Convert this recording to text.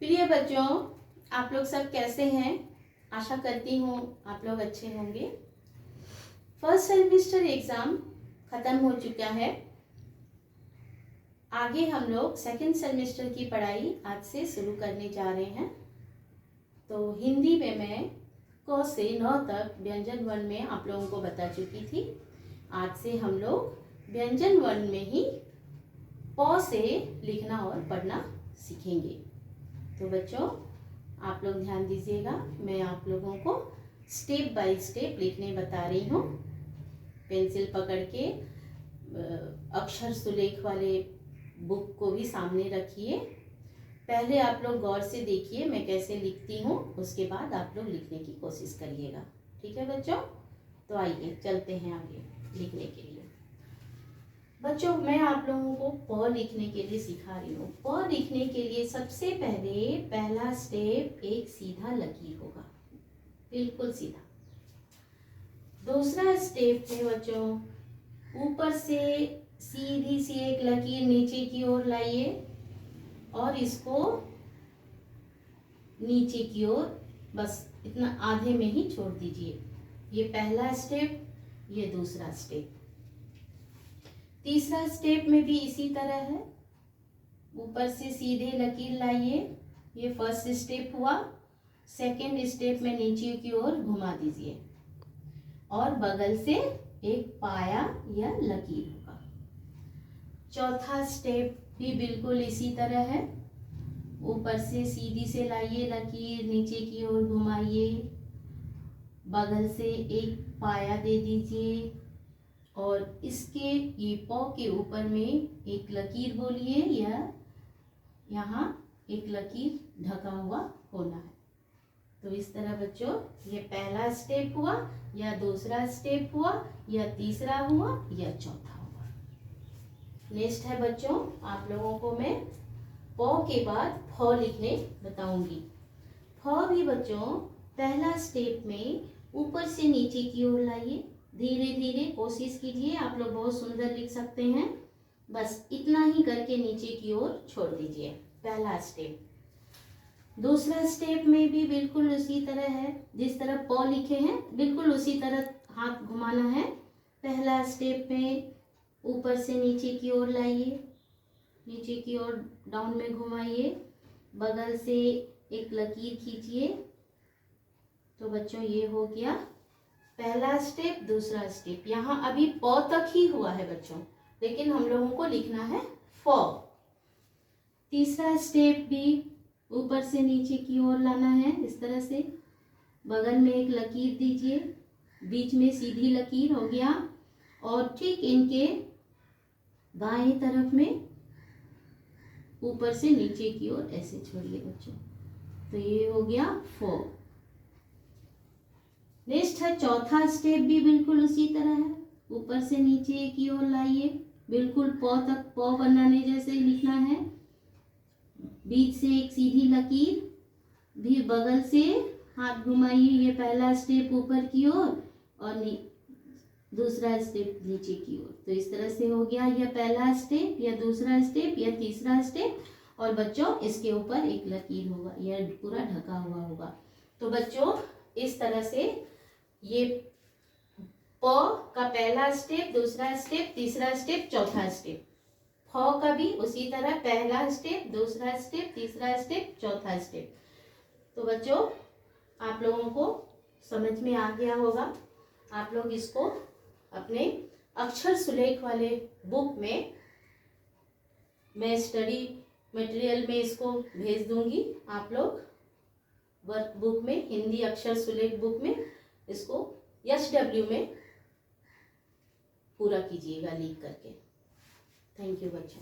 प्रिय बच्चों, आप लोग सब कैसे हैं? आशा करती हूँ आप लोग अच्छे होंगे। फर्स्ट सेमेस्टर एग्ज़ाम ख़त्म हो चुका है। आगे हम लोग सेकंड सेमेस्टर की पढ़ाई आज से शुरू करने जा रहे हैं। तो हिंदी में मैं क से 9 तक व्यंजन वर्ण में आप लोगों को बता चुकी थी। आज से हम लोग व्यंजन वर्ण में ही प से लिखना और पढ़ना सीखेंगे। तो बच्चों, आप लोग ध्यान दीजिएगा, मैं आप लोगों को स्टेप बाय स्टेप लिखने बता रही हूँ। पेंसिल पकड़ के अक्षर सुलेख वाले बुक को भी सामने रखिए। पहले आप लोग गौर से देखिए मैं कैसे लिखती हूँ, उसके बाद आप लोग लिखने की कोशिश करिएगा। ठीक है बच्चों? तो आइए चलते हैं आगे लिखने के लिए। बच्चों, मैं आप लोगों को प लिखने के लिए सिखा रही हूँ। प लिखने के लिए सबसे पहला स्टेप एक सीधा लकीर होगा, बिल्कुल सीधा। दूसरा स्टेप है बच्चों, ऊपर से सीधी सी एक लकीर नीचे की ओर लाइए और इसको नीचे की ओर बस इतना आधे में ही छोड़ दीजिए। ये पहला स्टेप, ये दूसरा स्टेप। तीसरा स्टेप में भी इसी तरह है, ऊपर से सीधे लकीर लाइए, ये फर्स्ट स्टेप हुआ। सेकंड स्टेप में नीचे की ओर घुमा दीजिए और बगल से एक पाया या लकीर होगा। चौथा स्टेप भी बिल्कुल इसी तरह है, ऊपर से सीधी से लाइए लकीर, नीचे की ओर घुमाइए, बगल से एक पाया दे दीजिए और इसके ये प के ऊपर में एक लकीर बोलिए या यहाँ एक लकीर ढका हुआ होना है। तो इस तरह बच्चों, ये पहला स्टेप हुआ या दूसरा स्टेप हुआ या तीसरा हुआ या चौथा हुआ। नेक्स्ट है बच्चों, आप लोगों को मैं प के बाद फ लिखने बताऊंगी। फ भी बच्चों पहला स्टेप में ऊपर से नीचे की ओर लाइए, धीरे धीरे कोशिश कीजिए, आप लोग बहुत सुंदर लिख सकते हैं। बस इतना ही करके नीचे की ओर छोड़ दीजिए, पहला स्टेप। दूसरा स्टेप में भी बिल्कुल उसी तरह है, जिस तरह प लिखे हैं बिल्कुल उसी तरह हाथ घुमाना है। पहला स्टेप में ऊपर से नीचे की ओर लाइए, नीचे की ओर डाउन में घुमाइए, बगल से एक लकीर खींचिए। तो बच्चों ये हो गया पहला स्टेप, दूसरा स्टेप। यहाँ अभी प तक ही हुआ है बच्चों, लेकिन हम लोगों को लिखना है फ। तीसरा स्टेप भी ऊपर से नीचे की ओर लाना है, इस तरह से बगल में एक लकीर दीजिए, बीच में सीधी लकीर हो गया और ठीक इनके दाएं तरफ में ऊपर से नीचे की ओर ऐसे छोड़िए बच्चों। तो ये हो गया फ। नेक्स्ट है चौथा स्टेप, भी बिल्कुल उसी तरह है, ऊपर से नीचे की ओर लाइए, बिल्कुल प तक प बनाने जैसे लिखना है। बीच से एक सीधी लकीर, भी बगल से हाथ घुमाइए, ये पहला स्टेप ऊपर की ओर और दूसरा स्टेप नीचे की ओर। तो इस तरह से हो गया यह पहला स्टेप या दूसरा स्टेप या तीसरा स्टेप। और बच्चों इसके ऊपर एक लकीर होगा, यह पूरा ढका हुआ होगा। तो बच्चों इस तरह से ये प का पहला स्टेप, दूसरा स्टेप, तीसरा स्टेप, चौथा स्टेप। फ का भी उसी तरह पहला स्टेप, दूसरा स्टेप, तीसरा स्टेप, चौथा स्टेप। तो बच्चों आप लोगों को समझ में आ गया होगा। आप लोग इसको अपने अक्षर सुलेख वाले बुक में, मैं स्टडी मटेरियल में इसको भेज दूंगी। आप लोग वर्क बुक में, हिंदी अक्षर सुलेख बुक में इसको SW में पूरा कीजिएगा लिख करके। थैंक यू बच्चों।